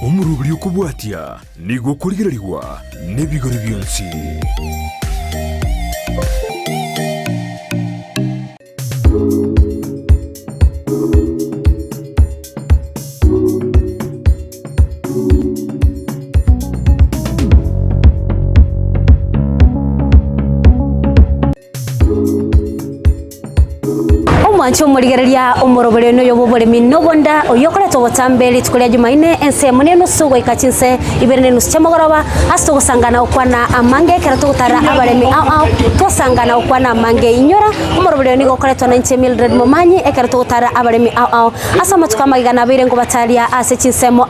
Umurubiri ukubwatia nigo kurigirarigwa n'ibigori byonsi. Ancho murigereria umurobere no yobobore minobonda oyokora to botambeli tukulia Jumaine ense muneno sugo ikachinse iberne nuschamogoroba asto gusangana okwana amange kerato gutara abaremi to sangana okwana amange inyora umurobere ni gokora to 90 Mildred Momanyi ekerato gutara abaremi asama tukamagana bire ngo batalia ase chinsemo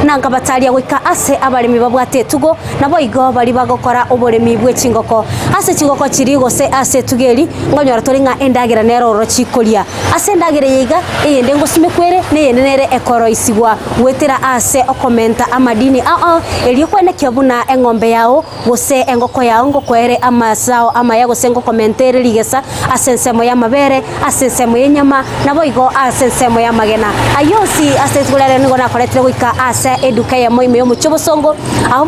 nanga batalia wika ase abaremi babwate tugo nabo igo bari bagokora oboremi bwe chingoko ase chingoko chiri gose ase tugeri ngonyora toringa endagira nero chiko asendagire yiga eyende ngosime kwere neyende nere ekoro isigwa wetera ase okomenta amadini eliyo kwene kyabuna engombe yao gose engoko yao ngokwere amasao amaya gose ngokomentere ligesa asensemo ya mabere asensemo yenyama nabo igo asensemo ya magena ayosi asetsgulere ngo nakoretire gwika ase eduka ya moime yo muchobosongo aho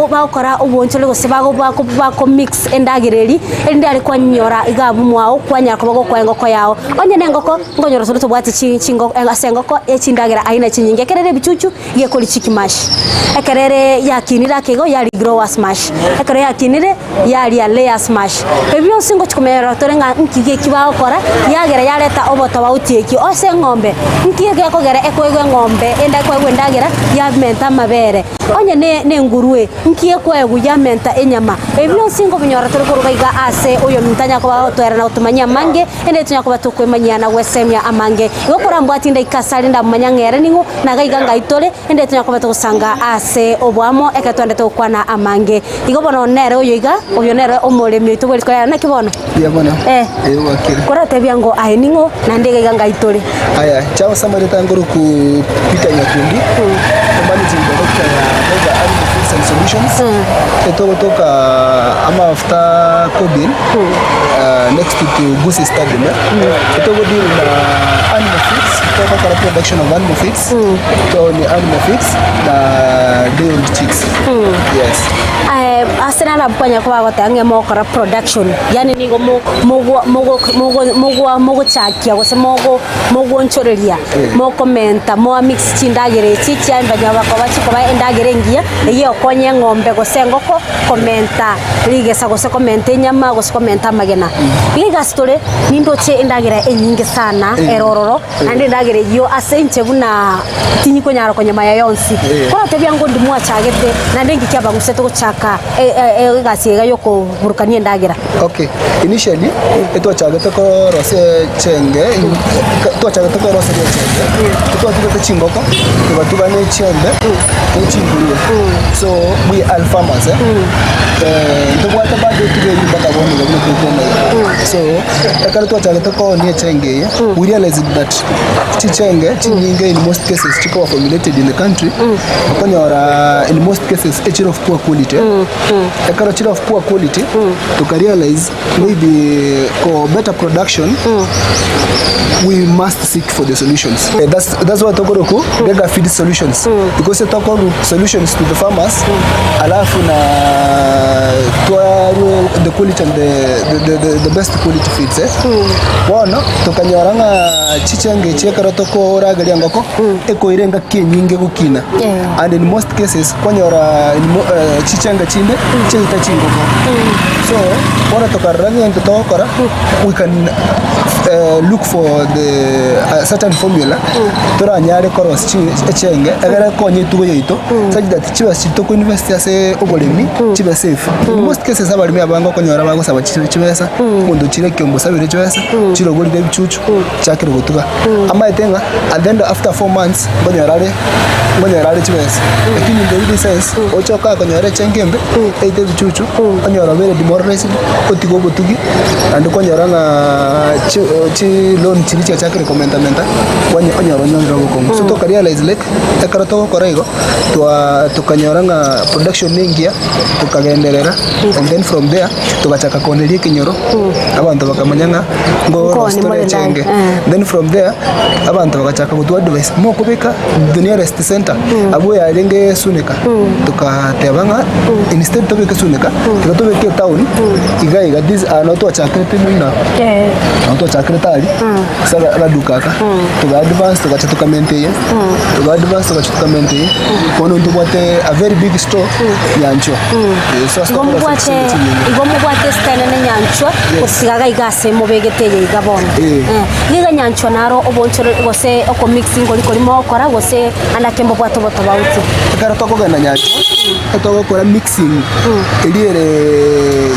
bakora uboncho gose bako mix endagireri endari kwanyora igabu mwao kwanya kwa engoko yao onye nengoko ngonyoro soto bwati chingo asengoko echindagira aina chinyinge kerere bichuchu ye koli chikimash ekerere yakinira kego yali growers mash ekerere yakinire yali layer smash ebyo singo chikomera torenga nkige kibao kora yagera yareta oboto bautieki ose ngombe nkige yakogera ekwegwe ngombe enda kwegwe ndagira ya menta mabere onye ne nguruwe nkige kwegwe ya menta enyama ebyo singo binyora torukuruga iga ase uyo mtanya kwa toera na utumanya mange ende tunyakuba tukwemanyana wesemya amange gokora mbwati nda ikasali nda manyangere ningo nagaiga itole ende tunyakuba tukusanga ase obwamo ekatwande tukwana amange igobono nere oyiga oyo nere omolemi tubweli kwa na kibono yabona wakire kora tebyango ainingo na ndege ganga itole aya chawa samari tangoro ku Peter Nyakundi managing director ya Animal Foods and Solutions etoka ama after COVID next to Goose Stadium etogo deal na animal feeds toka production of animal feeds to ni animal feeds na dairy chicks yes asena na bwanya kwa gotange mokora production yani ningo mogo chakia gose mogo nchoreria mo commenta mo mix chindagire chichi ambanya bakobachi koba endagire ngia iyo konye ngombe gose ngoko commenta ligesa gose commenta nyama gose commenta magena liga story nindoche endagira enyinge sana erororo ande endagire yo asenche buna tinyiko nyaro konyama ya yonsi kwa tebyango ndimwa chagete na ndengi kyaba guseto guchaka gasiga yoko burukanie ndagira okay initially eto chagete ko rose chenge to chagete ko rose chenge to tuko chingoko tuba ne chembe chinguru so we are farmers to what about the today baka boni go so ekalo to chagete ko ne chenge we realize that chichenge chinyinge in most cases chiko formulated in the country okonyora in most cases a of poor quality ekalo chiro of poor quality to realize maybe for better production we must seek for the solutions that's what Tokoroku Bega Feed Solutions because Tokoroku solutions to the farmers alafu na the quality and the best quality feeds wono tokanyoranga chichenge chekara toko ragalia ngoko eko irenga kenyinge gukina and in most cases kwanyora chichenge chinde chita chingoko so wona tokaranga into tokora we can look for the certain formula tora nyare koros chenge agara konye tugo yito such that chiba chitoko university ase obolemi chiba safe in most cases abalimi abango konyora bago saba chibesa mundu chire kyombo sabire chibesa chiro goli de bichuchu chakiro gotuga ama etenga and then after 4 months ngonyora chibesa lakini in the sense ochoka konyora chengembe eite bichuchu konyora bere demoralized otigo gotugi and konyora na chi loan chiricha chakre commentamenta kwanye onyoronyo rogo so to realize like ekarato korego tukanyoranga production ningia tukagenderera and then from there tukachaka konerie kinyoro abantu bakamanyanga ngo story chenge then from there abantu bakachaka kutu advice mo kubika the nearest center abo yarenge sunika tukatebanga instead tobeka sunika tukatobeka town igaiga this are not to chakre timuna not chakre tali sasa radukaka tuka advance tuka maintain tuka advance tuka maintain kono ntubote a very big store nyancho so igomubwate stene ne nyancho usigaga igase mubegeteye igabona giga nyancho naro obonchoro gose oko mixing oli mo kora gose anakembo bwato bauti kara toko gana nyancho toko kora mixing eliere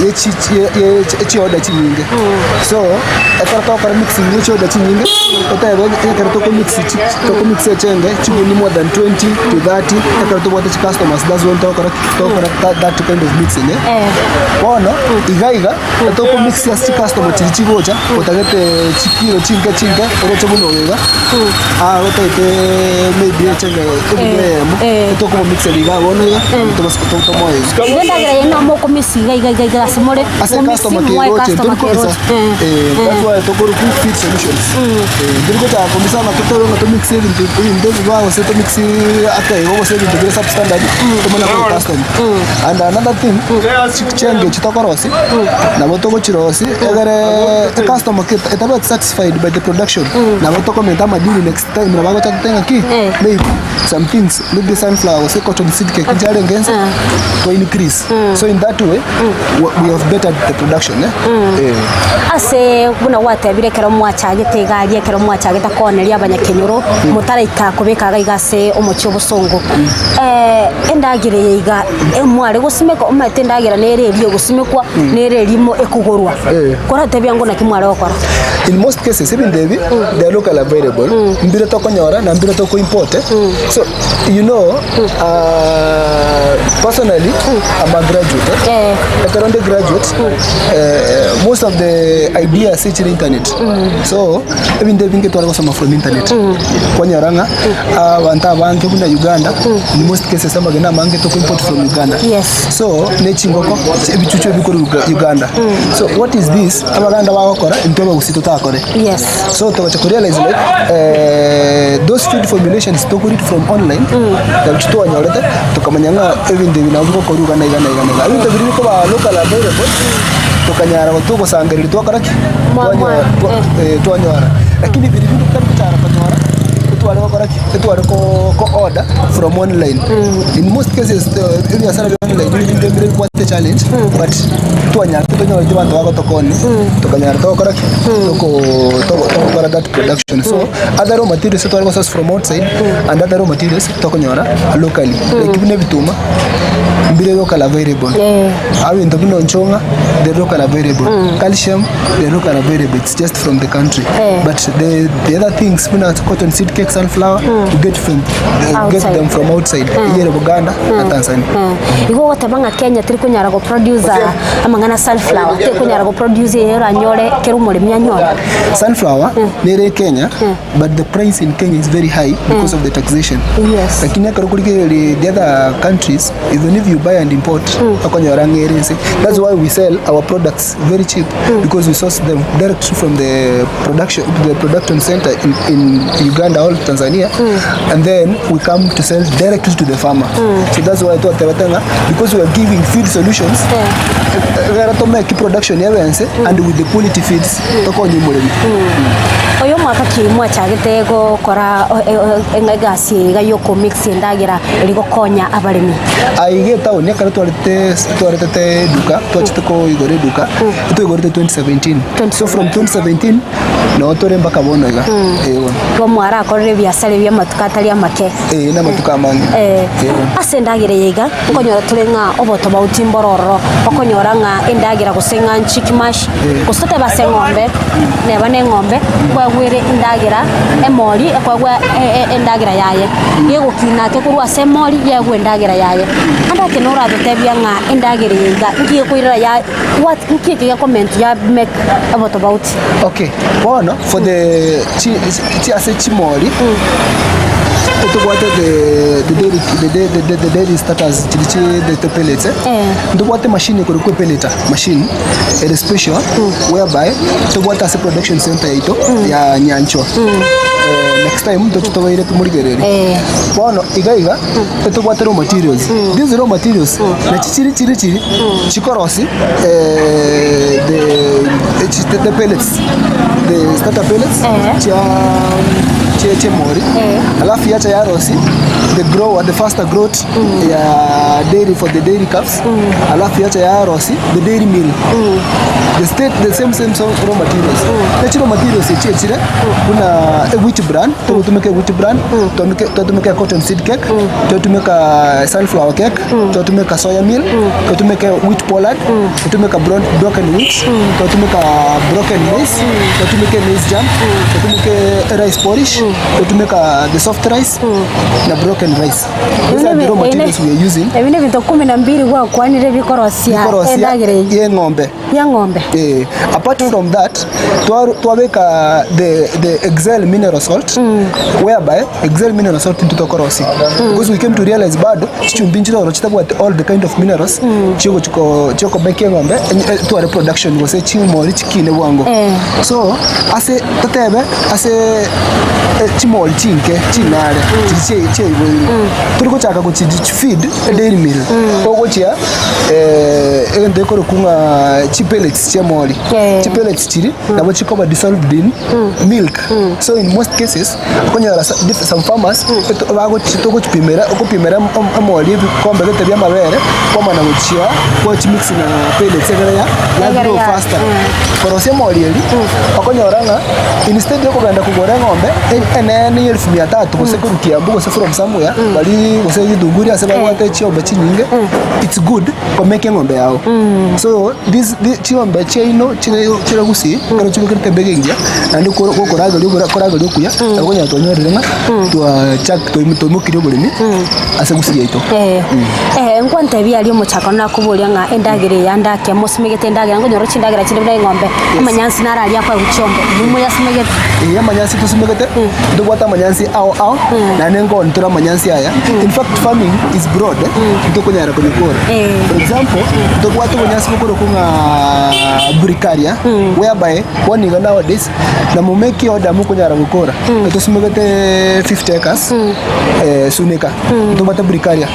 yechi order chinyinge so kara toko kora mixing yechi order chinyinge otayebo kara toko mix chenge chibuni more than 20 to 30 kara toko what customers does want to kora that kind of mixing bono igaiga toko mix ya customer chichigocha otagete chikiro chinga orocho buno wega otayete maybe chenge toko mix liga bono ya to moyo igenda gira ina moko misiga igaiga simore customer that's why toko quick fit solutions dirgo ta komisa na kutoro na to mix ndio wao seto mix ata wao seto the substandard to mana customer and another thing chenge chitokorosi na botoko chirosi egere the customer is not satisfied by the production na botoko menta madini next time na bago tatenga ki maybe some things maybe sunflower say cotton seed cake jare ngenza to increase so in that way we have bettered the production ase buna watabire kero mwachagete galie kero mwachageta koneria abanyakenyoro mutaraika kubeka gaigase omocho busongo endagire yiga emware gusimeka omate ndagira nererio gusimekwa nererimo ekugorwa kora tebyango na kimware okora in most cases even they are local available mbire to konyora na mbire to ko import so you know personally I'm a graduate like around the graduate most of the ideas is in internet so even they get to some from internet konyaranga wanta banke kuna Uganda in most cases some gena mange to import from Uganda so nechingoko ebichucho biko Uganda so what is this abaganda bakora intoba usito takore so to realize like those food formulations to get from online that to anyorete to kamanyanga even they will go koruga na igana even the video ko ba local available to kanyara ko to sangeriri to karaki to anyora lakini video ko tara kanyora to are ko order from online in most cases if you are online you will quite the challenge but to anyara to nyora jibantu wako to koni to kanyara to karaki to that production so other raw materials to are from outside and other raw materials to konyora locally like ibine bituma mbire local available awi ndobino nchonga the local available calcium the local available it's just from the country but the other things cotton seed cake sunflower you get them from outside here Uganda na Tanzania igo watabanga Kenya tiri kunyara go producer amangana sunflower tiri kunyara go producer era nyore kerumore myanyore sunflower nere Kenya but the price in Kenya is very high because of the taxation lakini akarukulike the other countries even if you buy and import akonyora ngerese that's why we sell our products very cheap because we source them direct from the production center in Uganda or Tanzania and then we come to sell directly to the farmer so that's why because we are giving feed solutions to make production and with the quality feeds oyo mwaka kimwa chagete go kora engagasi gayoko mix ndagira rigo konya abaremi aige town ne kara twarete duka twachite ko igore duka to igore 2017 so from 2017 no tore mpaka bono iga go mwara akorere biasale bya matuka atali amake na matuka mangi ase ndagira yiga konyora turenga oboto bauti mbororo okonyora nga endagira gusenga chick mash kusote base ngombe ne bane ngombe kwa gwire indagira emori ekwagwa endagira yaye yegukina ke kurwa semori yegwe indagira yaye anda ke nora dotebia nga indagira yiga ngiye kuira ya what ngiye comment ya make about okay bona for the ase chimori What the dairy starters the pellets what the machine could pelleter machine it is special whereby to what as a production center ito ya Nyanchwa next time tutawire tumurigerere bono igaiga to what raw materials these raw materials na chichiri chikorosi the pellets the starter pellets cheche mori alafu yacha ya rosi the grower the faster growth ya dairy for the dairy calves alafu yacha ya rosi the dairy meal the same raw materials natural materials chechire kuna wheat bran tutumeke wheat bran tutumeke cotton seed cake tutumeka sunflower cake tutumeka soya meal tutumeke wheat pollard tutumeka broken wheat tutumeka broken maize tutumeke maize jam tutumeke rice porridge to make the soft rice na broken rice. These are the raw materials we are using. Ebine bintu 12 gwa kwanire bikorosia endagire ye ngombe. Apart from that twabeka the Excel mineral salt whereby Excel mineral salt into tokorosi because we came to realize bado chichumbinjiro rochitabu at all the kind of minerals chiko beke ngombe to a reproduction was a chimori chikine wango. So ase tatebe ase chimol chinke chinare chiche turiko chaka ku feed dairy meal ogochia ende koro kunga chipellets chemoli chipellets chiri nabo chikoba dissolved in milk. So in most cases akonyara some farmers bago chitoko chipimera okupimera amoli bikombe bya mabere koma na gochia ko mix na pellets ya grow faster korosia moli eli akonyoranga instead yo kuganda kugora ngombe ene 1300 kusekurukia mbugo se from somewhere bali gose yidunguri ase bagwate chiombe chinyinge it's good for making ngombe yao. So this chiombe chino chira gusi karo chiko kitembege ingia andi koraga lyokuya akonya tonyorera twa chak to mukire bulimi ase gusi yaito nkwante bya ali muchako nakubulia nga endagire yandake musimegete endagire ngo nyoro chindagira chinde bya ngombe amanyansi narali akwa uchombe nyumo yasimegete amanyansi tusimegete ndogwata amanyansi ao na nengo ntura amanyansi aya. In fact farming is broad ndokonyara kunikora for example ndogwata amanyansi kokoro kunga bricaria whereby one is nowadays na mumeki order mukonyara gukora tusimegete 50 acres suneka ndogwata bricaria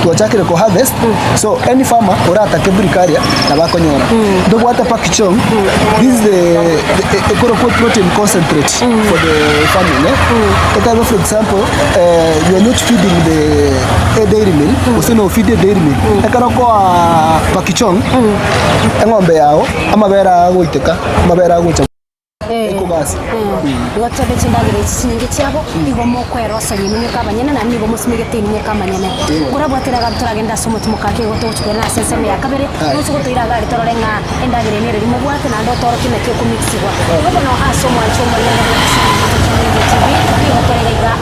tuachakire ko harvest. So any farmer orata ke bricaria na bakonyora ndogwata pakichong. This is the protein concentrate for the farming. For example, you are not feeding the dairy mill, usino feed the dairy mill. Ekaroko pakichong ngombe yao amabera goiteka amabera gocha ekobasi yotobe chindagire chinyingi cyabo igomo kwerosa nyine kabanyene na nibo musimegete nyine kamanyene urabwatira gaturagenda somo tumukake goto chukena seseme ya kabere nuko gotoiraga ritorenga endagire nere rimo bwate na ndo toro kime kyo kumixibwa babo no asomo achomo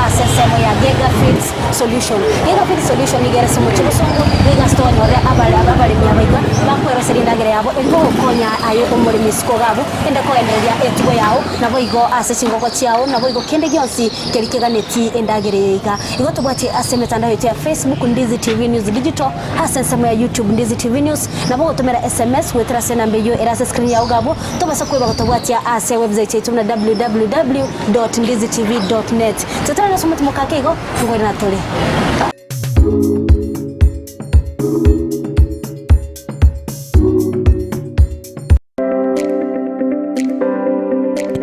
asesemo ya Gega Feeds Solution. Gega Feeds Solution igere somo chibosongo Gega store nyore abali myabaiga bakwero serindagire yabo ego konya ayo omuri misiko gabo ende ko enderia etugo yao nabo igo asechingoko chiao nabo igo kende gyonsi kerikeganeti endagire yiga igo tubwati asemetanda yetu ya Facebook Ndizi TV News Digital hasensemo ya YouTube Ndizi TV News nabo gotomera SMS wetera sena mbeyo erase screen yao gabo tobasa kweba gotobwati ase website yetu na www.ndizitv.net. Tetana na somo tumukake igo ngori na tole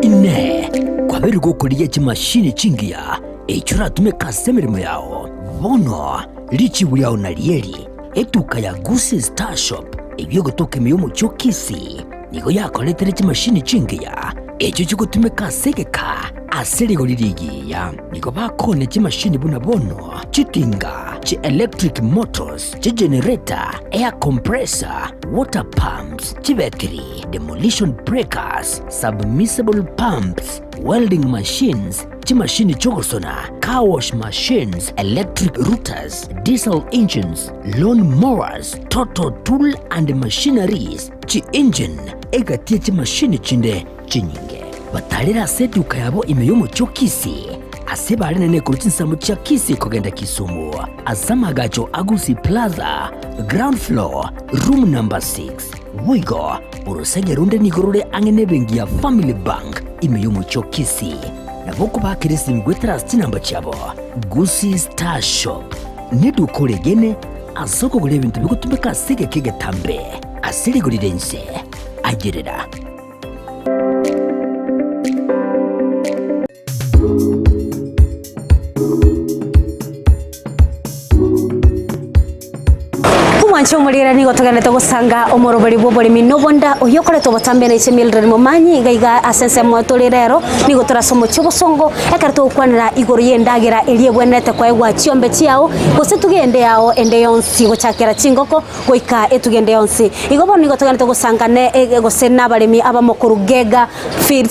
ine kwa beri gukuria chimashini chingia echura tumeka semirimo yao bono lichi buriao na lieri etuka ya Guse Star Shop ibyo gotoke miyo muchokisi nigo yakoletere chimashini chingia echo chikutumika segeka asiligo liligiya niko bakone chimashini buna bono chitinga chi electric motors chi generator air compressor water pumps chi battery demolition breakers submersible pumps welding machines chimashini chogosona car wash machines electric routers diesel engines lawn mowers total tool and machineries chi engine egatie chimashini chinde chinyinge batalira seduka yabo imeyomo chokisi asebali nene kuruchinsamu cha kisi kogenda Kisumu asamagacho Agusi Plaza ground floor room number 6 wigo urusenge runde nigorore angene bengi ya Family Bank imeyomo chokisi na boku bakirisi mgwetera namba chabo Gusi Star Shop niduko legene asoko gule bintu bikutumika sige kige tambe asiri gulidense agerera Chomulira nigo tuganete gusanga omorobari bw'oburimi nobonda oyokoretwo botambe na iche Mildred Momanyi gaiga asense mwatorerero nigo turasomo cy'obusongo ekarto okwanira igoro yendagira eliye bwenete kwa egwa chiombe chiao gose tugende yao ende yonsi gochakera chingoko goika etugende yonsi igobo nigo tuganete gusanga ne gose nabarimi abamokuru Gega Feed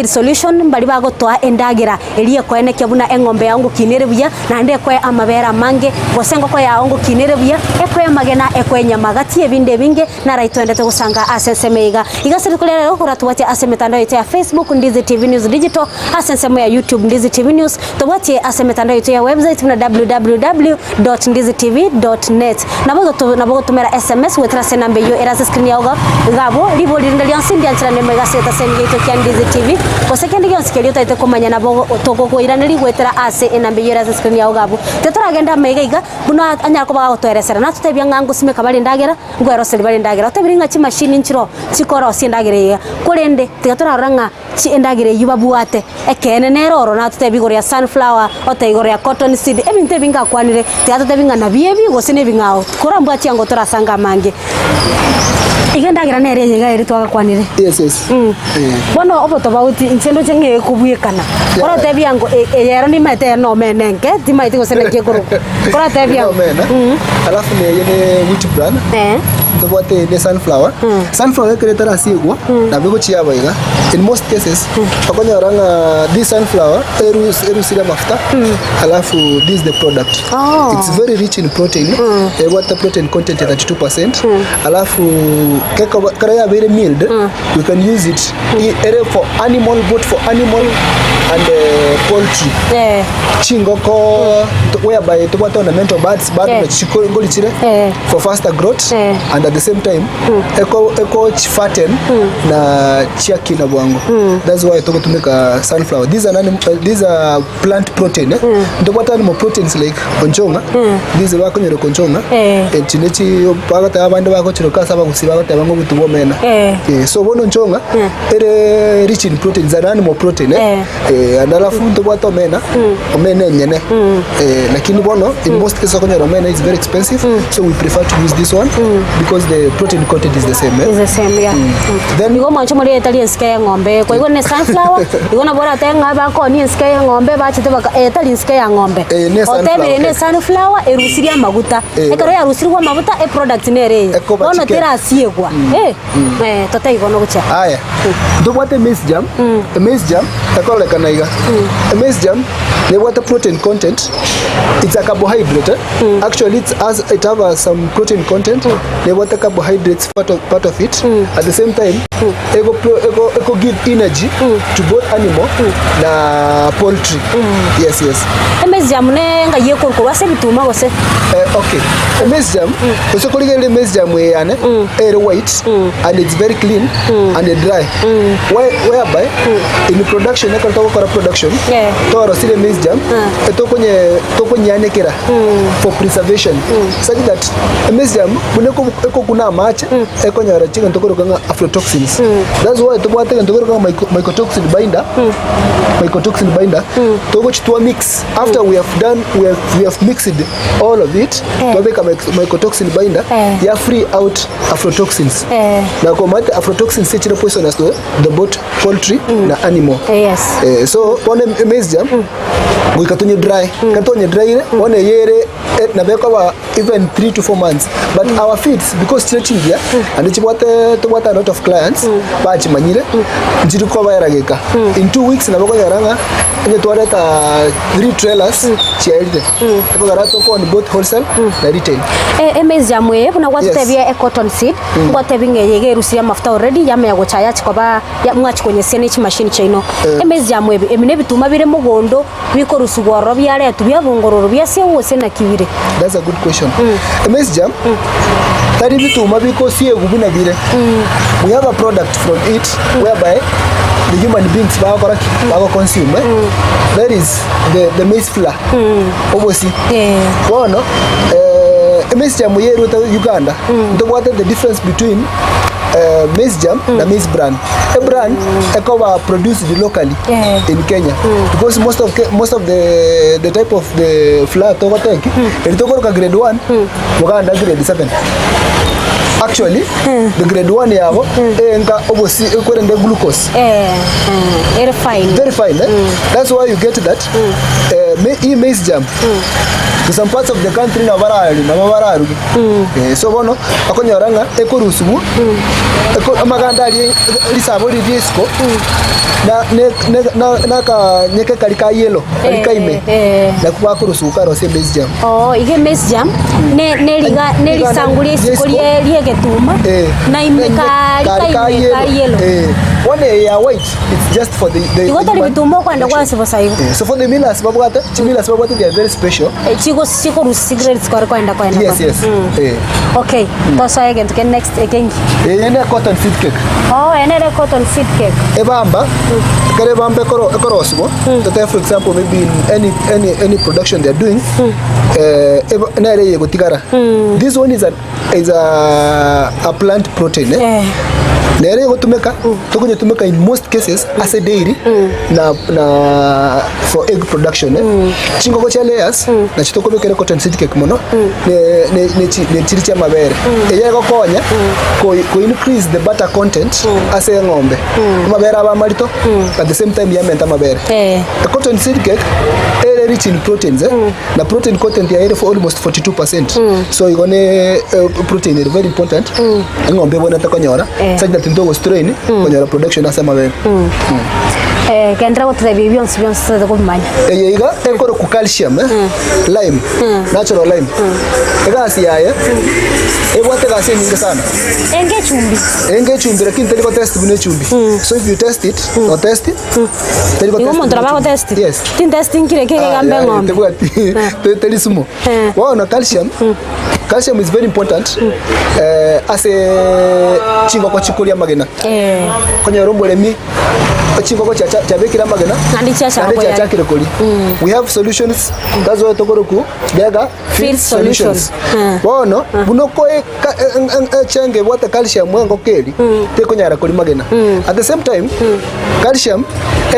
Solution mbali bagotwa endagira eliye kwa ene kyabuna engombe yangu kinere buya na ande kwa amabera mange gose ngoko yaongo kinere buya ekwe magena ekwe nyamagati ebinde binge na raitwendete gusanga asensemeiga igasiri kulero kuratubati asemetandao yetu ya Facebook Ndizi TV News Digital asensemo ya YouTube Ndizi TV News tubati asemetandao yetu ya website na www.ndizitv.net nabogo tumera SMS wetra senambe yo era screen yaoga gabo libo lindalian sindi anchira ne mega seta sendi yetu kya Ndizi TV kosekendi gyo sikeli utaite komanya nabo toko ko iraneli wetra ase enambe yo era screen yaoga gabo tetora agenda mega iga buna anyako bago toeresera na tutebya ngangu simeka bali ndagera ngwero seli bali ndagera utebiringa chi machine nchiro chikoro sindagere kurende tigatora ranga chi endagere yuba buate ekene neroro na tutebigoro ya sunflower oteigoro ya cotton seed ebinte binga kwanire tigatotebinga na biebi gosine bingao kurambwa chiango torasanga mange igendagira nere yega eri twaga kwanire yes bono obo tobauti insendo chenge kubuyekana ora tebiango yero ni mete no menenge timaiti gosene kekoro ora tebiango alafu ne yene wheat bran tobote ne sunflower creator asigwa na bigo chiaba iga in most cases akonyoranga this sunflower eru sira mafuta alafu this the product it's very rich in protein what the protein content is 32% alafu kaya very mild we can use it for animal both for animal and poultry chingoko whereby tobote ornamental birds na chikongoli chire for faster growth and at the same time eco fatten na chiaki na bwango that's why toko tumeka sunflower these are plant protein tobote animal proteins like konchonga these wako nyoro konchonga chinechi bagata abandi bako chiroka saba gusiba bata bango butubo mena so bono nchonga ere rich in proteins and animal protein and alafu tobote omena omena nyene lakini bono in most cases konyoro omena is very expensive so we prefer to use this one because the protein content is the same is the same then go mancho muri Italian scale ngombe kwa hiyo ne sunflower igona bora tenga bako ni scale ngombe bachite baka Italian scale ngombe otebire ne sunflower erusiria maguta ekaro ya rusirwa maguta product nere bono tera asiegwa totai gono gucha aya ndobote maize jam takole kanaiga maize jam ne what protein content it's a carbohydrate actually it have some protein content ne what carbohydrates part of it at the same time ego give energy to both animal na poultry yes maize jam ne nga yeko wase bituma gose okay maize jam so koligele maize jam yane white and it's very clean and dry whereby in production ekatoko tokora production toro sile maize jam tokonye anekera for preservation such that maize jam buneko kuna match ekonyara chicken tokoro kanga aflatoxins. That's why tobwate tokoro kanga mycotoxin binder togo chitwa mix after we have mixed all of it to make a mycotoxin binder ya free out aflatoxins na komate aflatoxins sechira poisonous to the both poultry na animal. So one maize jam we katonye dry one yere na beko even 3 to 4 months, but our feeds because chichingia and chibwate a lot of clients ba chimanyire njiru ko bayarageka in 2 weeks na bako yaranga nye tuareta 3 trailers chielde ko garato ko on both wholesale na retail. Maize jam we buna gwatebia a cotton seed gwatebinge yege rusia mafuta already yame ya gochaya chikoba ya mwachi kwenye CNH machine chaino. Maize jam we emine bituma bire mugondo biko rusugoro byare tubya bongororo byase wose na kibire. That's a good question. Maize jam tari bituma biko sie gubuna bire. We have a product from it whereby the human beings bago consume. That is the maize flour. Obviously. Wono maize jam yeru ta Uganda. What is the difference between maize jam na maize bran? A bran ekowa produced locally in Kenya because most of the type of the flour to take itokoro ka grade 1 muganda grade 7. Actually the grade 1 yabo enga obosi ekorende glucose very fine that's why you get that maize jam to some parts of the country na bararu so bono akonyoranga ekorusubu amaganda ali lisabo lidisko na ka nyeke kalika yellow kalika ime na kwa kurusubu karo se maize jam ige maize jam ne lisanguli sikolie liegetuma na imeka kalika yellow one ya white it's just for the what are bitumo kwanda kwa sibosa hiyo so for the millers babwata they are very special siko rusigret score kwenda yes okay toso again to next again ene cotton seed cake ene cotton seed cake ebamba kare bambe korosbo to for example maybe in any production they are doing na ile yego tigara this one is a plant protein nere yego tumeka tumeka in most cases as a dairy na for egg production chingo ko layers na chitoko bekere cotton seed cake mono ne chiricha mabere yego konya ko increase the butter content as a ngombe mabere aba marito at the same time yamenta mabere the cotton seed cake is rich in proteins na protein content ya for almost 42%. So igone protein is very important ngombe bona takonyora such that ndogo strain konyora production asa mabere kendra wote bibionse de kumanya yiga ekoro ku calcium lime natural lime egasi yaye ebwate gasi ninga sana enge chumbi lakini teliko test bune chumbi so if you test it or test it teliko test mo trabajo test yes tin testing kire gambe ngombe telisumo waona calcium is very important as a chingo kwa chikulia magena kwenye rombo lemi chingo kwa chabekira magena nandi cha kiri we have solutions that's why tokoroku bega field solutions wono bunoko chenge what calcium mwango keli te konyara kuli magena at the same time calcium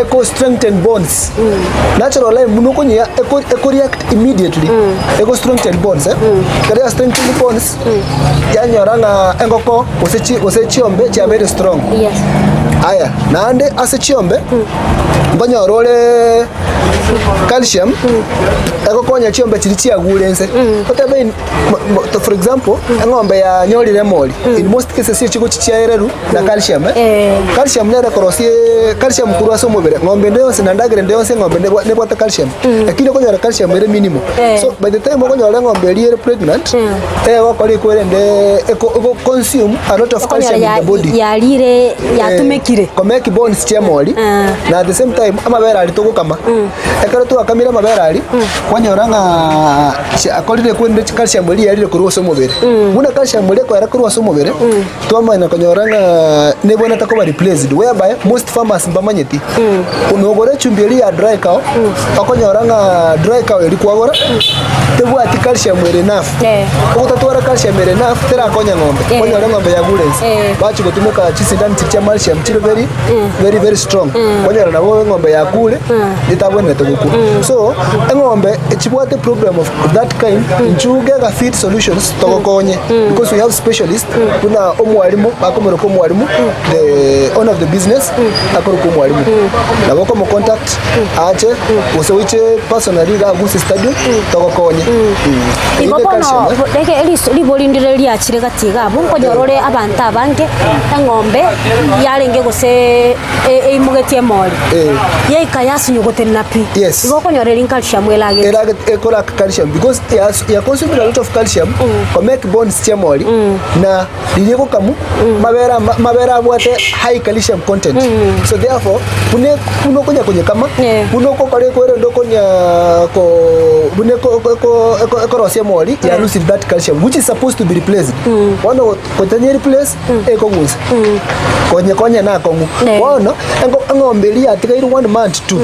eco strengthen bonds natural lime bunoko nya eco react immediately eco strengthen bonds kare strengthen bonds yanyoranga engoko usechiombe cha very strong aya naande asechiombe ngonyorole calcium ekokonya chiombe chilichia gulense otabe for example ngombe ya nyoli lemoli in most cases si chiko chichiaereru na calcium calcium nere korosie calcium kurwaso mubere ngombe ndio sinandagire ndio se ngombe ne bota calcium lakini konyora calcium ere minimum so by the time konyora ngombe ere pregnant wakori kwende eko consume a lot of calcium in the body ya lire ya tumekire komeki bones chiamoli na at the same time amabera alitoko kama ekaro to akamira maberari kwanyoranga akorire kwende calcium ili yari kuruwa somobere muna calcium ile kwa kuruwa somobere to amana kanyoranga nebona takoba replaced whereby most farmers mbamanyeti unogore chumbeli ya dry cow akonyoranga dry cow ili kwagora tebu ati calcium ile enough ukutatuara calcium ile enough tera akonya ngombe konyoranga ngombe ya gulens bachi kutumika chisindani chicha calcium chile very strong konyoranga nabo ngombe ya kule nitabone toguku so ngombe chibwate problem of that kind njugega feed solutions togokonye because we have specialists kuna omwalimu bakomero ko mwalimu the owner of the business akoro ko mwalimu nabo ko contact ache usewiche personally ga gusi study togokonye igokono deke eliso libolindire lyachire gatiga bunko nyorore abantu abange ngombe yarenge gose imugetie mori yeika yasinyugote napi igokonyorera calcium elage ekola calcium because ya consume a lot of calcium to make bones chemoli na lilieko kamu mabera abwate high calcium content so therefore kuno konya kama kuno ko kale ko ndo konya ko buneko ko rosia moli ya lose that calcium which is supposed to be replaced one ko tanya replace eko gunsa konya na kongu wono ngombe atika 1 month to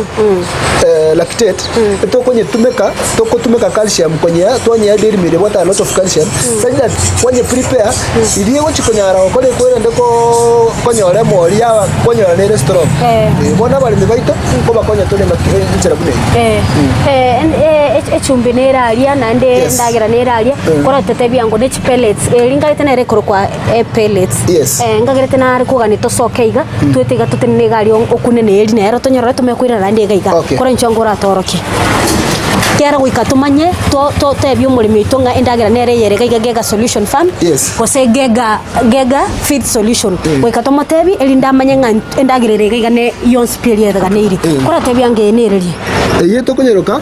lactate to konye tumeka calcium konye tonya dairy meal what a lot of calcium such that when you prepare ili wochi konyara okole kwere ndeko konyore mori yawa konyora ne restaurant bona bali mibaito ko bakonya tole makira bune echumbi neralia nande ndagira neralia kora tete byango ne pellets linga tena rekoro kwa pellets ngagira tena ari kugani to sokeiga twetiga tutene gari okunene eri na ero tonyora tumekwira rande gaiga kora nchongora toroki kera wikatumanye to tebyo mulimi itonga endagira nere yerega gega solution farm kose gega feed solution wikatuma tebi elinda manye endagira rega ne yons period ga neiri kora tebi ange nereri yeto konyeroka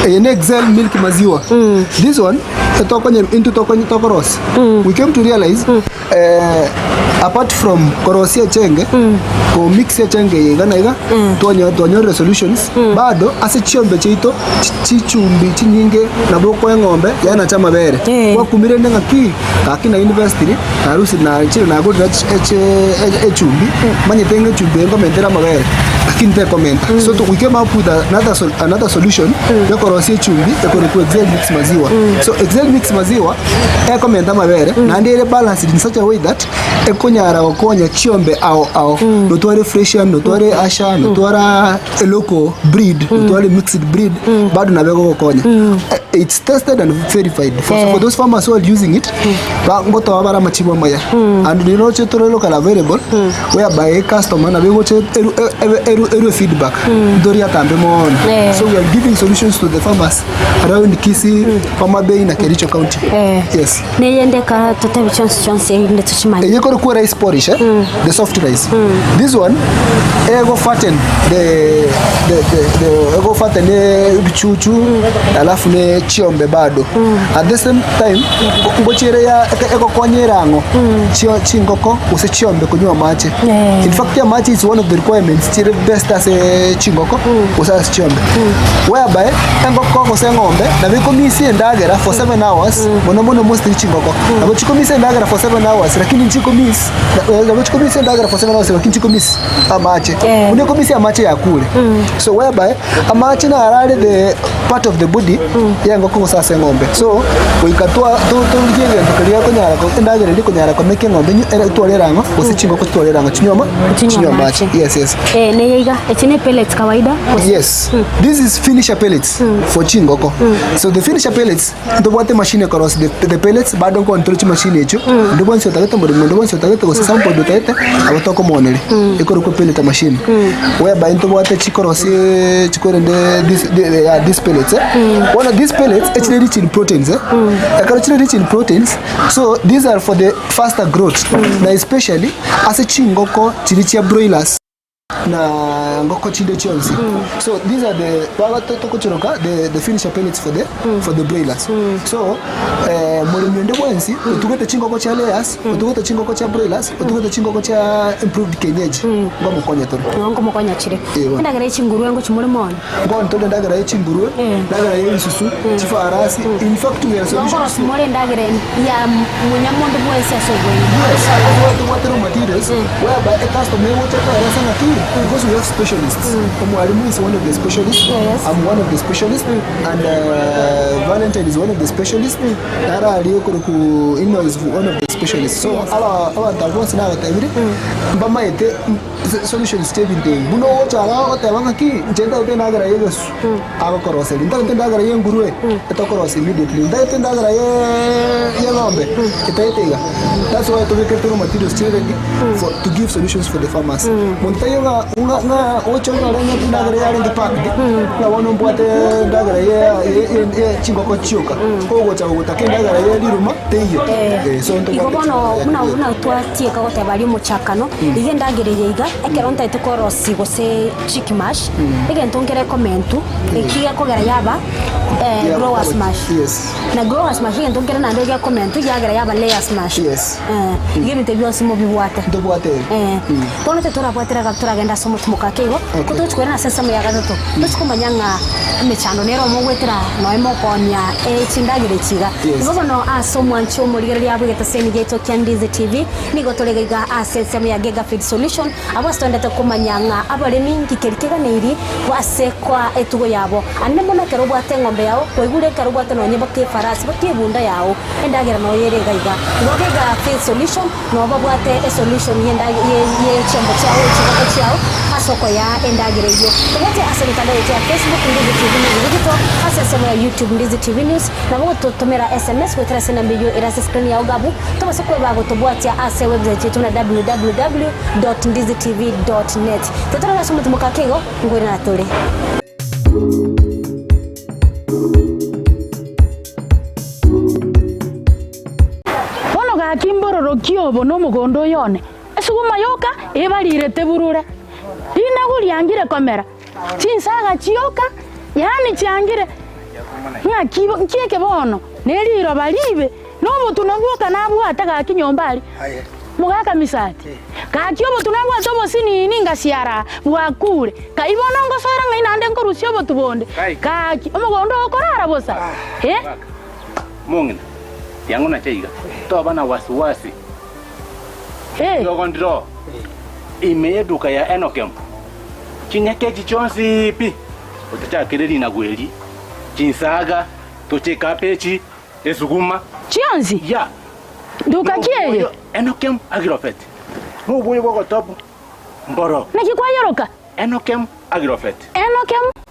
ene excel milk maziwa this one tokonye into tokoros we came to realize apart from korosia chenge ko mix ya chenge gana tonyo resolutions bado ase chiombe cheito chichumbi chinyinge na boko ya ngombe yana chama bere kwa kumire ndenga kakina university harusi na chile na gold chumbi manye tenge chumbi ngo mentera mabere lakini te comment so we came up with another solution ya korosia chumbi ya ko excel mix maziwa so excel mix maziwa e comment mabere na ndire balanced in such a way that ekonyara okonya chiombe ao notware freshian notware asha notwara local breed notware mixed breed bado na bego okonya it's tested and verified for those farmers who are using it ngoto abara machibo maya and you know chetoro local available whereby customer na bego eru feedback doria tambe mon so we are giving solutions to the farmers around Kisii Homa Bay na Kericho County yes ne yende ka tote chance inde tuchimanya yeko ko rice porridge the soft rice this one ego fatten the ego fatten bichuchu alafu ne chiombe bado at the same time ngochere ya ego konyerango chingoko use chiombe kunywa mache in fact ya mache is one of the requirements chire best as a chingoko usa chiombe whereby ngoko ko ngombe na biko misi ndagera for 7 hours mono mostly chingoko abo chiko misi ndagera for 7 hours lakini chiko misi abo chiko misi ndagera for 7 hours lakini chiko misi amache uneko misi amache ya kule so whereby amache na arale the part of the body yango ko sasa ngombe so wikatwa to ngenge ndikaliya ko nyara ko ndagera ndiko nyara ko meke ngombe twolerango usichingo ko twolerango chinyoma mache yes ne yiga echine pellets kawaida yes this is finisher pellets for chingoko so the finisher pellets ndo wate machine cross the pellets bado control chi machine echo ndo bonso tagata ndo bonso tagata ko sample do tete abotoko monele ikoro ko pellet machine whereby ndo wate chi cross chikorende this pellets one of these pellets actually rich in proteins actually rich in proteins so these are for the faster growth na especially as a chingoko chirichia broilers na ngoko chinde chionsi. So these are the the finisher pellets for the broilers. So mulimiende mwensi utugete chingoko cha layers, utugete chingoko cha broilers, utugete chingoko cha improved kienyeji. Ngomo konya toro. Ngomo konya chire. Ndagara chingurwe ngo chimuri mona. Ngo ntonde ndagara chingurwe, ndagara yesusu, chifarasi. In fact we are solutions. Ngo smole ndagara ya munyamondo mwensi asogwe. Yes, what raw materials whereby a customer will check because we have specialists. Mwalimu is one of the specialists. I'm one of the specialists, and Valentine is one of the specialists. Nara Aliyoko Ino is one of the specialists. So our divorce now at every Bama solution is stable day. Buno chala ote wangaki jenda ute nagara yegas ako korose. Inta ute nagara yengurue eto korose immediately. Inta ute nagara yengombe itaitega. That's why we get raw materials ready to give solutions for the farmers. Montayo nga ochonga renya nagara yari the park. Na wono mbwate nagara ye chingoko chioka. Ogo cha utakenda nagara ye diruma teyo. So ndo igobono muna twatie ka gote bari mu chakano igenda gereyeiga ekeronta itukorosi gose chick mash igento ngere komentu ikiga kogera yaba growers mash. Yes. Na growers mash igento ngere na ndoga komentu yagera yaba layers mash. Yes. Igeni tebyo simo biwate. Ndobwate. Tono te turabwatira gatura genda somo tumuka kego kutuchwera na sensa ya gatatu. Tusikumanyanga mechano nero mogwetira no emokonya chindagire chiga. Igobono asomwancho murigeria abugeta seni geto Kyandize TV nigo tolegaiga sensa ya Gega Feed Solution abo stondete kumanyanga abaremi ngikerikega neiri wase kwa etugo yabo anemo na kerobwate ngombe yao koigure kerobwate no nyebo ke farasi botie bunda yao endagera no yere gaiga Gega Feed Solution no babwate solution yenda ye chombo chao asoko ya endagire yo tete aserikali ya Facebook Ndizi TV Digital asesema ya YouTube Ndizi TV News na bo tutomera SMS wetra sena mbiyo irasa screen ya ugabu tubasokwe bago tobwatia ase website yetu na www.ndizitv.net tetara nasumu tumukakego ngwira na tole bono ga kimbororo kiobo no mugondo yone esuguma yoka ebalire teburure ina guliangire kamera chinsaga chioka yani chiangire ngakibo nkieke bono neriro balibe nobo tunanguka nabwata ga kinyombali mugaka misati ka kiobo tunabwa tobo sini ninga siara bwakure ka ibono ngosora ngaina ande nkorusyo botubonde ka omugondo okorara bosa mungina yangu na chaiga to bana wasiwasi ndiro imeduka ya Enokem chinyake chichonsi pi utachakireri na gweli chinsaga tocheka pechi esuguma chionzi ya duka kieye Enokem Agrofert mubuye boko top mboro nakikwayeroka Enokem Agrofert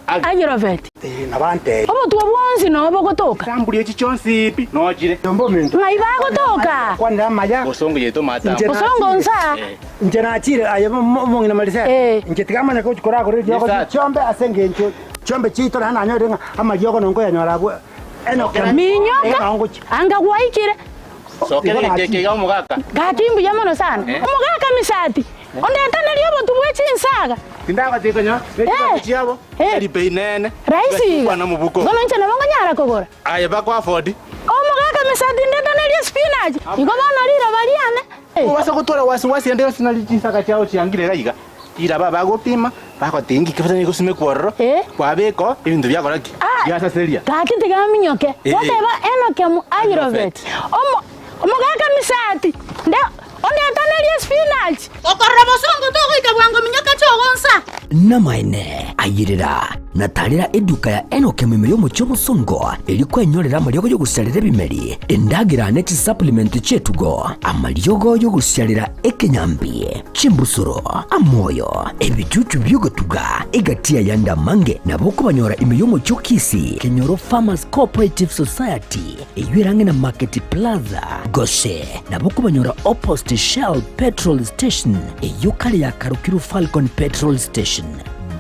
Agrofert nabante obo tuwonzi no bogotoka tambuli chichonsi pi nojire Yombo mintu maibagotoka kwanda maya bosongo yeto mata bosongo nsa njena achire ayemo mongina malise ngetikama ko chikora ko ryo chombe asenge ncho chombe chito na nanyorenga ama yoko nongo yanyorabwe minyoka anga waikire sokere keke ga mugaka gatimbu yamono sana mugaka misati ondeta naliyo tubwechi insaga tindaga tekonya betu chiabo eri peinene raisi bana mubuko gono nchana bongo nyara kogora aye bakwa afodi mugaka misati ndeta naliyo spinach igobana lira baliane wasa kutora wasi ndeo sinali chinsaga chao chiangire gaiga ira baba gopima bako tingi kifanya kusime kworo kwa beko ibintu byakoraki yasa seria kakiti gaminyoke whatever Enokem Agrofert omugaka misati nde ondeta naliyo spinach okorra bosongo togoika bwango minyoka chogonsa namaine ayirira natalira eduka ya Enokem emiryo mucho musongo eliko enyorera amaryogo yo gusalira bimeri endagira net supplement chetugo amaryogo yo gusalira ekenyambi chimbusuro amoyo ebichuchu byogotuga egatia yanda mange naboko banyora emiryo mucho kisi Kenyoro Farmers Cooperative Society eyirange na Market Plaza goshe naboko banyora opposite Shell petrol station eyokale ya Karukiru Falcon petrol station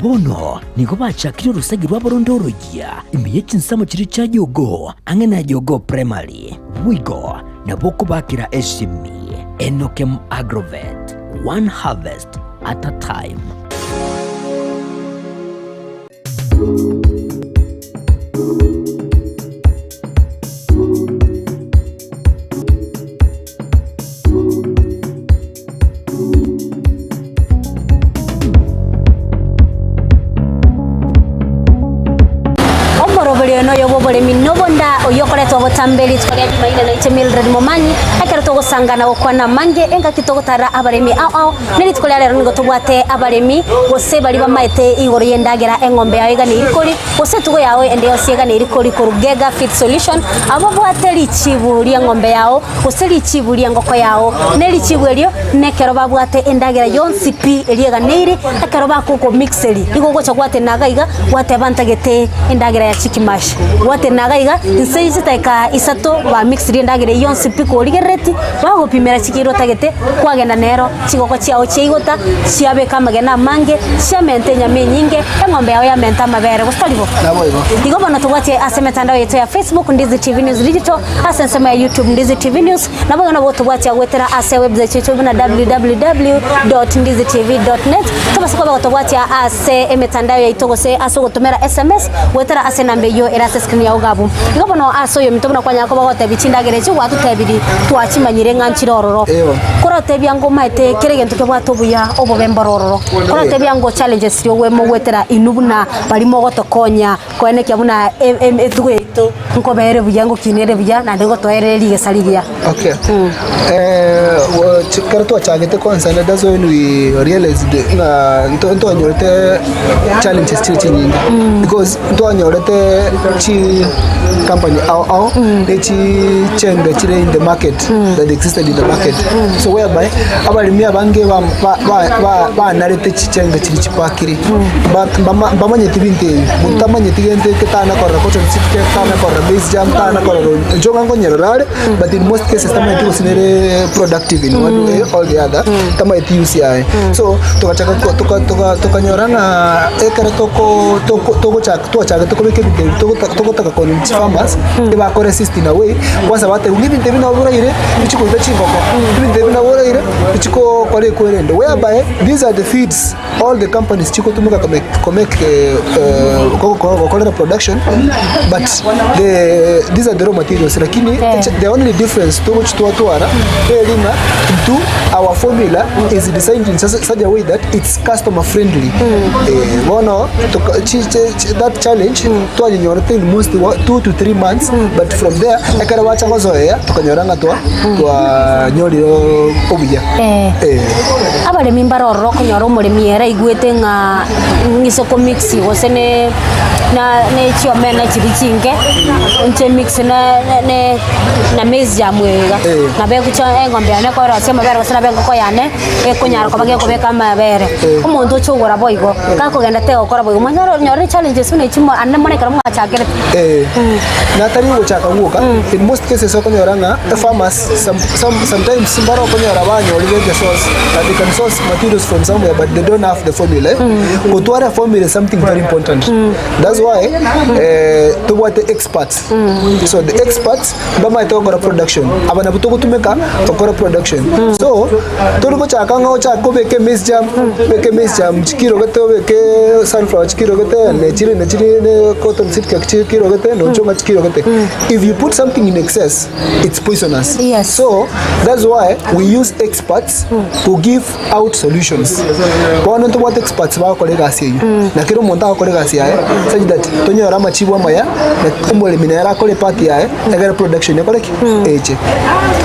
bono niko bachakira urusagi rwa borondorogia imiye chinsamo chiri cha yogo angena yogo primary wigo naboko bakira eshimi Enokem Agrofert one harvest at a time. no yobo bole minobonda oyokoretwo botambeli twaria Jumaine na ite Mildred Momanyi ekeretwo gusangana gukwana mange enga kitogotara abaremi ao neri tkolia lero ngo tubwate abaremi gose bali bamaite igoro yendagera engombe yawe gani irikori gose tugo yawe ende yosiega ni irikori kurugega Feed Solution abo bwate lichiburia ngombe yao gose lichiburia ngoko yao neri chiburio nekero babwate endagera yonsipi eliega neri ekero bakuko mixeri igogo chagwate nagaiga wate bantagete endagera ya chikimash wate nagaiga inseisi taika isato ba mixeri endagera yonsipi ko ligereti bago pimera chikiro tagete kwagenda nero chigoko chiao chigota chiabe kamagena mange chiamente nyame nyinge engombe yao ya menta mabere gostalibo nabo ibo digo bana tubwate asemetandao yetu ya Facebook Ndizi TV News Digital asensema ya YouTube Ndizi TV News nabo na boto bwate agwetera ase website yetu na www.ndizitv.net tubasiko bato bwate ase emetandao ya itogose aso gutumera SMS wetera ase nambe yo erase screen ya ugabu digo bana aso yo mitobona kwanya ko bagote bicindagere cyo gwatu tebiri twachimanyire nganchirororo korote byango maite kirege bwato buya obobemborororo korote byango challenges ryo we mogwetera inubuna barimo gotokonya kwene kyabuna etugweto nkobere buyango kinere buya na ndego toereri gesaligia okay karato chagete concern that's when we realized na nto nyorete challenges nyingi because nto nyorete chi company au chi change chire in the market that existed in the market so whereby abalimi abange ba narete chi change chiri chipakiri bamanye tibinte mutamanye tigente ketana korra kocho tsiketana korra base jam tana korra jonga ngonyerare but in most cases tamanye tusinere productive in one way or the other tamanye TUCI so tukanyorana ekara toko chaka beke toko taka con farmers eba kore assist in a way once about giving them na bora ire ichiko itachingoko giving them na bora ire ichiko kore koerende whereby these are the feeds all the companies chiko tumuka make production but these are the raw materials lakini the only difference to which to atwara elima to our formula is designed in such a way that it's customer friendly that challenge to anyorete in most 2 to 3 months but from there ekara wacha ngozoea tukanyoranga twa nyori obuya abale mimbaroro konyoro murimi era igwete nga ngisoko mix gosene na chio mena chibichinge nche mix na mezi ya mwega na be kucha engombe ane ko ra sema bere basana bengo ko yane kunyara ko bage ko be kama bere umuntu chugora boigo ka ko genda te okora boigo manyoro nyori challenges une chimo ane mone karamu achagere na tari go chaka nguka in most cases so konyoranga farmers sometimes simbaro konyora banyo the source that they can source materials from somewhere but they don't have the formula kutwara formula is something very important that's why to what the experts so the experts bama itogora production abana butugo tumeka tokora production so torugo chaka ngo chako beke maize jam chikiro gato beke sunflower chikiro gato ne cotton seed chikiro gato no chonga chikiro gato if you put something in excess it's poisonous yes so that's why we use experts to give out solutions bono to what experts ba kolega asiyo na kiro monta kolega asiyo such that tonyora machibo maya na umole minera kole party yae egera production yakole eje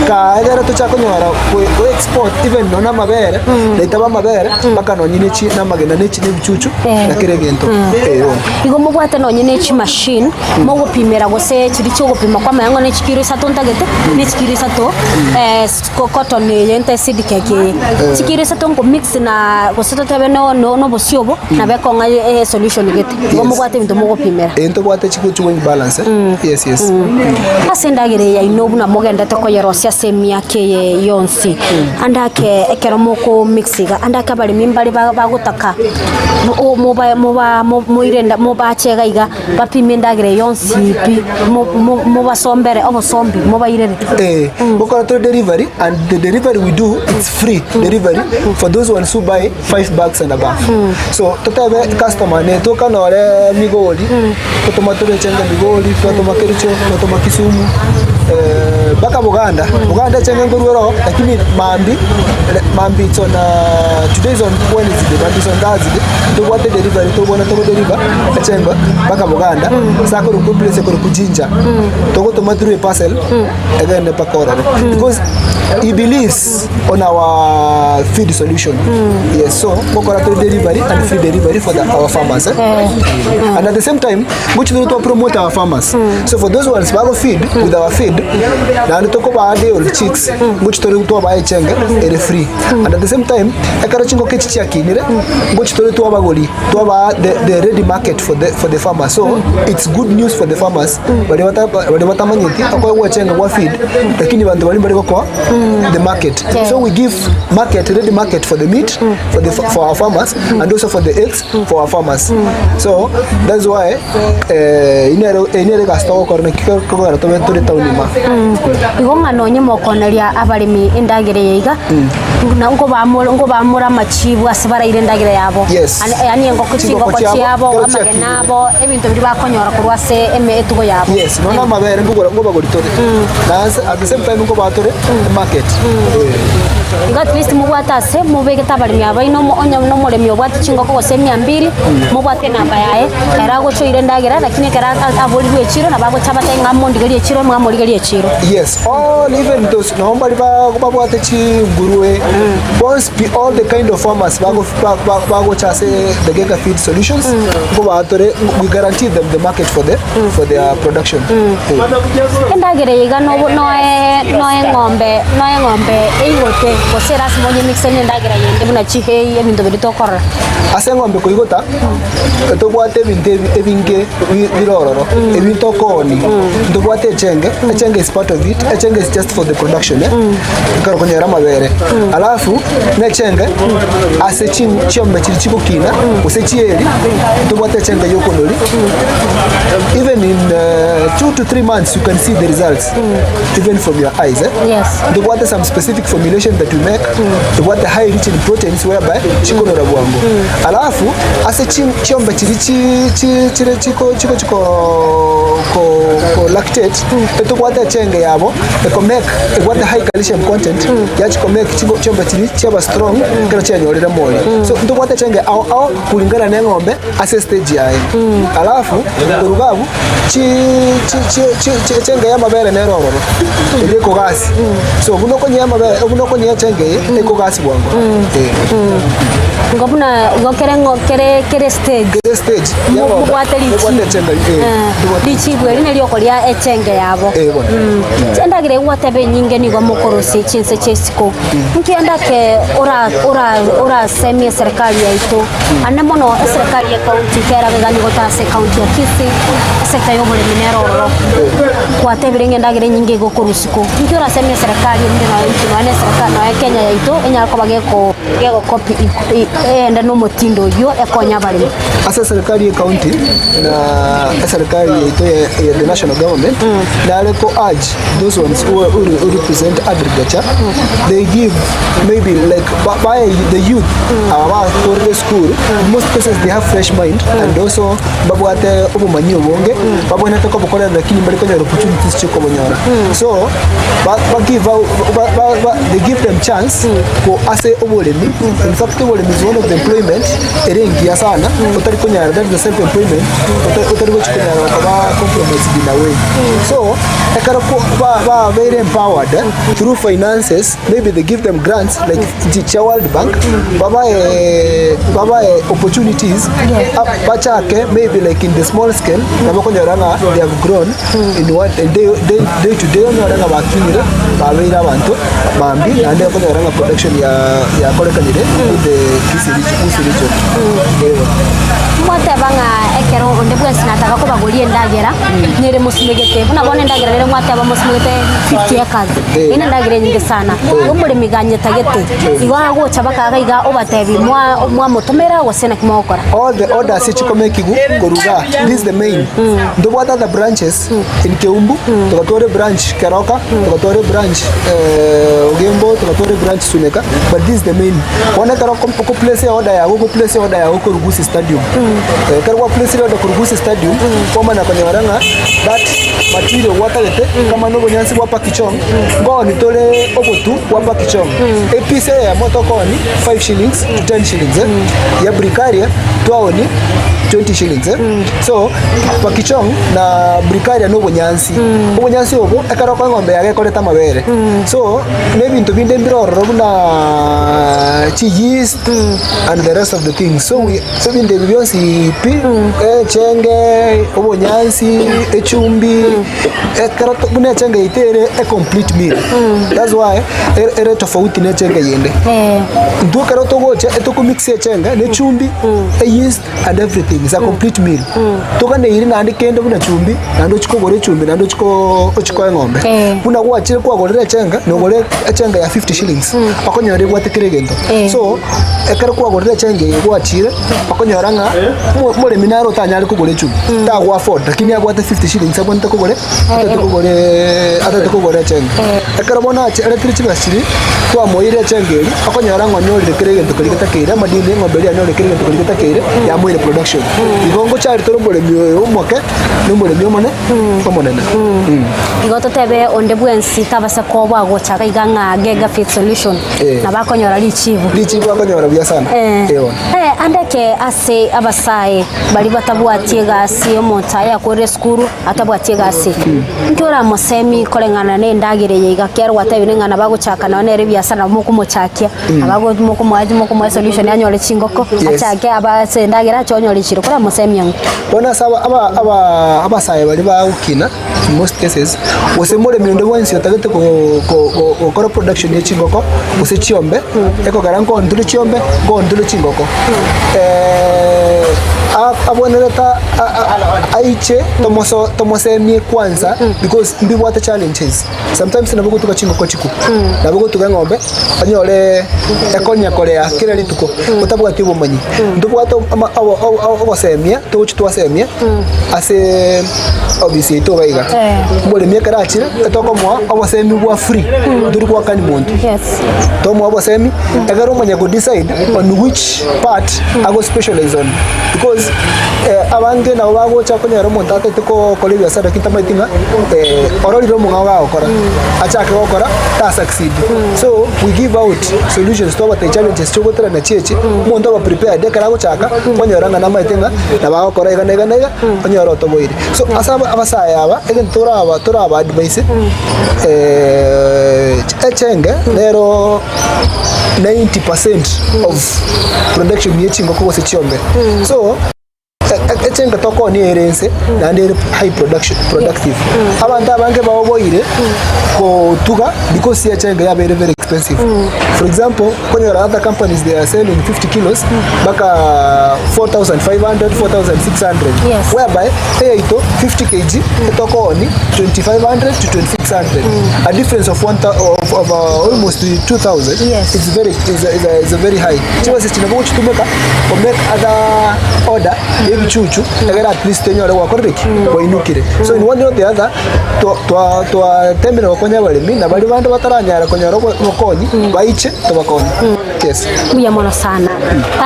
ka egera to chakonyora we export even nona mabere letaba mabere baka no nyine chi na magena nechi ne bichuchu na kiregento igo mugwate no nyine chi machine mo gupimera gose chiri cyo gupima kwa mayango ne chikiro isato ntagete ne chikiro isato cotton yente seed keke chikiro isato ngo mix na goseto tebe no bosiobo na beko nga solution gete igo mugwate bintu mo gupimera ento gwate chikuchu balance yes asendagire ya inobu na mogenda to koyerosia semia ke yonsi andake ekero moko mixiga andake bali mimbali bagutaka moirenda mobachega iga bapimendagire yonsi pi mobasombere obosombi mobairere Toko to delivery, and the delivery we do, it's free delivery for those ones who buy 5 bags and above. So totebe customer ne toka na wale Migori, totomatore changa Migori, totomakericho, totomakisumu, baka Buganda changa ngurwero, lakini mambi it's on today's on Wednesday, but it's on Thursday. To what the delivery to bona to deliver changa baka Buganda, sako rukuple sako rukujinja. Toko tomatore parcel again pakora because he believes on our feed solution. Yes, so pakora to delivery and free delivery for our farmers. And at the same time, which to promote our farmers. So for those ones who feed with our feed, na nitoko baade or chicks, which to buy chenga, it free. And at the same time, ekarachingo kechichaki nire, which to abagoli, to the ready market for the farmers. So it's good news for the farmers. But what amanyeti, akwa chenga wa feed, lakini bantu bali bali kwa the market. So we give ready market for the meat for our farmers and also for the eggs for our farmers. So that's why inere gasto ko ne kiko ko to turi taunima igonga no nyemo koneria abalimi endagire yiga na ngo bamura machibu asibara ile ndagire yabo ani ngo kuchingo ko cyabo amagenabo ebintu biri bakonyora kurwase emetugo yabo yes no na mabere ngo bagoritori at the same time ngo batore market at least mubwata se mubegeta abalimi abaino onya no muremi obwati chingo ko se 200 mubwate namba yae era go choire ndagira lakini kera abolwe chiro na bago chabata ngamondi gari chiro mwamori gari chiro yes all even those no mbali babwate chi nguruwe once be all the kind of farmers bago chase the Gega Feed Solutions go batore we guarantee them the market for their production ndagira yiga no ngombe eigote kosera simonye mixene ndagira yende buna chihe ebintu bitokora ase ngombe koigota tobwate binte ebinge birororo ebitokoni tobwate chenge is part of it chenge is just for the production karo konyera mabere alafu ne chenge ase chombe chikukina usechieri tobwate chenge yokonoli even in 2 to 3 months you can see the results even from your eyes yes tobwate some specific formulation that we make tobwate high rich in proteins whereby chikonora bwango alafu ase chombe chiko lactate tobwate chenge yabo eko make what high calcium content yachiko make chombe chaba strong kana chenyorera moyo so tobwate chenge au kulingana na ngombe ase stage yae alafu urugabu chenge ya mabere ne rororo iko gas so bunoko nya chenge iko gas bwango ngobuna kere stage mubwate lichi bweri ne lyokolia echenge yabo chendagire watebe nyinge nigo mukorosi chinse chesiko nkienda ke ora semi serikali yaito anemono serikali ya county kera begani gotase county ya Kisii sekta yo mure minero watebe ngendagire nyinge go korusiko nkiora semi serikali ndina nchi wane serikali na Kenya yaito enya ko bageko copy enda no motindo yo ekonya bali asa serikali ya county na serikali yaito ya the national government na leko urge those ones who represent agriculture they give maybe like by the youth for the school most cases they have fresh mind and also babwate obumanyi obonge babona ko bokora lakini bali konya opportunities chiko bonyora so they give them chance ko ase obolemi in fact obolemi is one of the employment erengia sana utari konya that is the self employment utari go chikonya ba compromise in a way so ekara ba very empowered through finances maybe they give them grants like the World Bank baba opportunities bachake maybe like in the small scale nabakonya ranga they have grown in what day to day no ranga bakinira babeira abantu bambi and bakonya ranga production ya korekanire the Kisii region mwate banga ekero onde bwese nataka ko bagolie ndagera nire musumegete buna bone ndagira rero mwate aba musumegete 50 acres ina ndagira nyingi sana umuri miganye tagete iwa gocha bakagaiga obatebi mwa mutumira gosena kimokora all the orders ichikomekigu goruga. This is the main. The what other branches in Keumbu, tukatore branch Keroka, tukatore branch Ogembo, tukatore branch Suneka, but this is the main. Wana Keroka ko place order ya huko Rugusi Stadium. Kerwa place order ko Rugusi Stadium koma na konyoranga that material watalete kama no bonyansi wapa Kichong ngo ni tole obotu wapa Kichong. A piece ya motoko ni 5 shillings to 10 shillings ya Bricaria tuaoni 20 shillings so pa Kichong na Bricaria no bonyansi bonyansi obo Keroka ngombe yake koleta mabere so maybe into binde mbiroro na cheese and the rest of the things so binde bibionsi pi chenge obonyansi echumbi Keroka bune chenge itere a complete meal that's why ere tofauti ne chenge yende ndu Keroka gocha etoko mix chenge ne chumbi yeast and everything is a complete meal toka ne iri nandi kende buna chumbi nando chikogore chumbi nando chiko ngombe buna kwa chire kwa gore chenga no gore chenga ya 50 shillings akonyore gwatekere gendo so ekara kwa gore chenga kwa chire akonyoranga mure minaro tanyari kugore chumbi ta kwa afford lakini agwate 50 shillings abonta kugore atakugore chenga ekara bona electricity basiri kwa moire chenga eri akonyoranga nyore kere gendo kulikata kere madini ngombe ya nyore kere gendo kulikata kere ya moire production igongo chari toro mure myo moke no mure myo mane komonena igoto tebe onde bwensi tabasa ko bwagocha kaiganga Gega Fit Solution na bakonyora lichivu bakonyora bya sana andeke ase abasaye bali batabwatie gasi omonta ya kore skuru atabwatie gasi ntora mosemi kolengana ne ndagire yiga kerwa tabe ngana bagochaka na nere bya sana mukumochakia abago mukumwaji solution yanyore chingoko achake abase ndagira chonyore chiro kora mosemi yangu bona saba abasaye bali baukina in most cases osemore mindo bwensi otagete ko kora production ye chingoko ose chiombe eko garanko ndule chiombe go ndule chingoko aboneleta aiche tomosemi kwanza because mbibwata challenges sometimes nabugo tuka chingoko chiku nabugo tuka ngombe anyole ekonya korea kile lituko utabuga tibo manyi ndubwata obosemia tuchitwa semia ase obviously to baiga mbole mieka rachire etoko mwa obosemi bwa free nduri kwa kani muntu to mwa obosemi egaro manya go decide on which part I go specialize on because abange na bago cha konya ro monta tetiko kolebya sada kitamatinga orori ro munga ga okora achake okora ta succeed so we give out solutions to what the challenges to gotra na cheche muntu ba prepare de kara gochaka konya ranga na maitenga na ba okora iganega konya ro to boire so asaba abasaya aba egen tora aba advice echenge lero 90% of production yechingo ko se chiombe so echenga toko ni erense na ndi high productive abantu abange bawoboire ko tuga because echenga ya very expensive for example when other companies they are selling 50 kilos baka 4,500 4,600 whereby ito 50 kg toko ni 2,500 to 2,600 a difference of almost 2,000 it's a very high so sisi tunabo kutumeka or make other order chuchu agera at least tenyo wa korreki kwa inukire so in one or the other to tembe no konya bale mina bali bantu bataranyara konya ro mokonyi baiche to bakonyi yes muya mono sana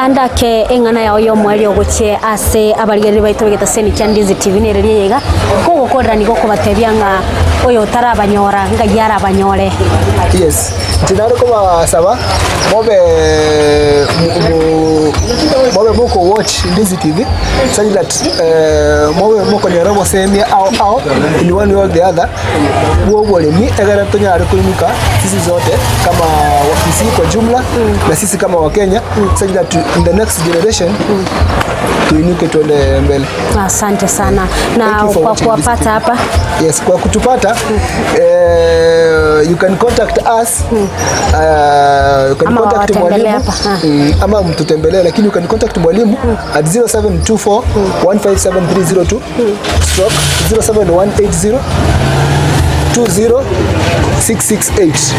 andake engana ya oyo mwali ogoche ase abaligere baito begeta seni chandizi TV nereri yega ko gokorra ni goko batebyanga oyo tarabanyora nga yara abanyore yes tinaro ko basaba mobe moko watch Ndizi TV such that moko ni robo semia au in one or the other wobole mi egara tonyare kulimika sisi zote kama wakisi kwa jumla na sisi kama Wakenya such that in the next generation tuinuke tuende mbele. Asante sana na kwa kuwapata hapa. Yes, kwa kutupata you can contact us you can contact mwalimu ama mtutembelee, lakini you can contact mwalimu at 0724 157302 stroke 07180 20668.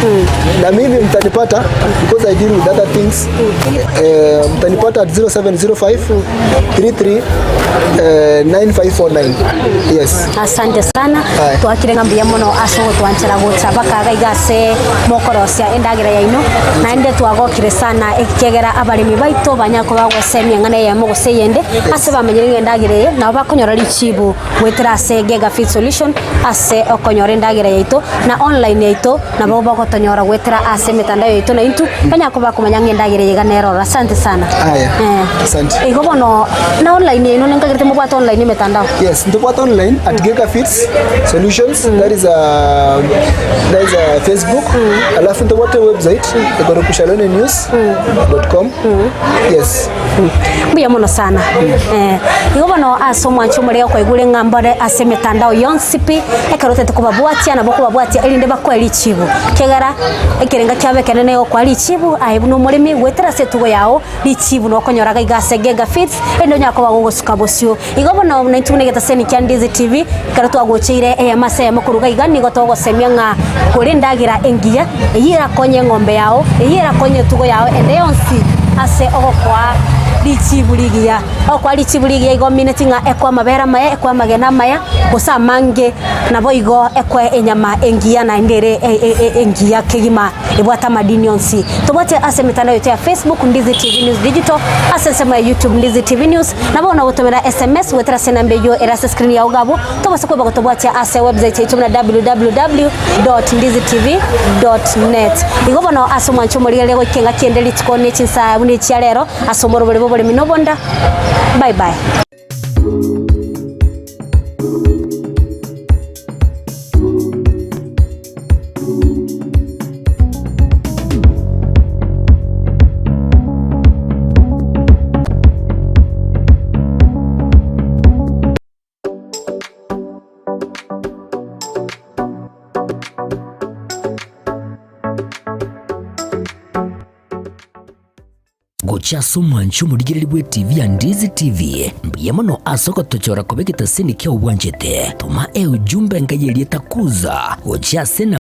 Na mimi mtanipata because I deal with other things. Mtanipata at 0705 33 9549. Yes. Asante sana. Twakire ngambia muno aso twanchira gocha bakaga igase mokorosia endagira yaino na ende twagokire sana ekigera abalimi baito banyako bagwesemia ngane ya mogose yende ase bamenyire endagire na bakonyora lichibu wetira se Gega Feed Solution ase okonyora endagire yaito na online yaito na babo bakotonyora wetira ase mitandao yaito na intu banyako bakumanya endagire yiganero. Asante sana. Asante. Igobono na online yaino ngagirite mubwato online mitandao. Yes, ndopata online at Gega Feeds Solutions. That is a Facebook. Alafu ndopata website egorokushalone.news.com. Yes. Mbuya muno sana. Igobono asomwa chumureo kwa igure ngambare ase mitandao yonsipi ekarote tukubabwatia na bokubabwatia elinde bakweli chibu. Kegara ekirenga kyabe kenene okwa lichibu aibuno murimi wetera setugo yao lichibu no konyoraga igase Gega Feeds endo nyako bagogosuka bosio. Igobono naitunegeta seni kya Ndizi TV karoto agochire eyamase yamukuruga igani gotogo semia nga kuri ndagira engia yira konye ngombe yao yira konye tugo yao ende yonsi ase ogokwa lichibuligia okwa lichibuligia igo minute nga ekwa mabera maya ekwa magena maya gosa mange nabo igo ekwa enyama engia na ndere engia kegima ebwata madini yonsi tobote ase mitandao yote ya Facebook Ndizi TV News Digital ase sema YouTube Ndizi TV News nabo na gutomera SMS wetera senambe yo erase screen ya ugabo tobose ko bagotobwatia ase website yetu na www.ndizitv.net igobono asomwancho muri lego ikenga kiendeli tikone chinsa bune chialero asomoro bole minobonda. Bye bye. Gochaso mwancho muligiriri bwe TV ya Ndizi TV mbiyemono asoko tochora kobeketa seni kya uwanjete tuma ujumbe ngayeli takuza gochase na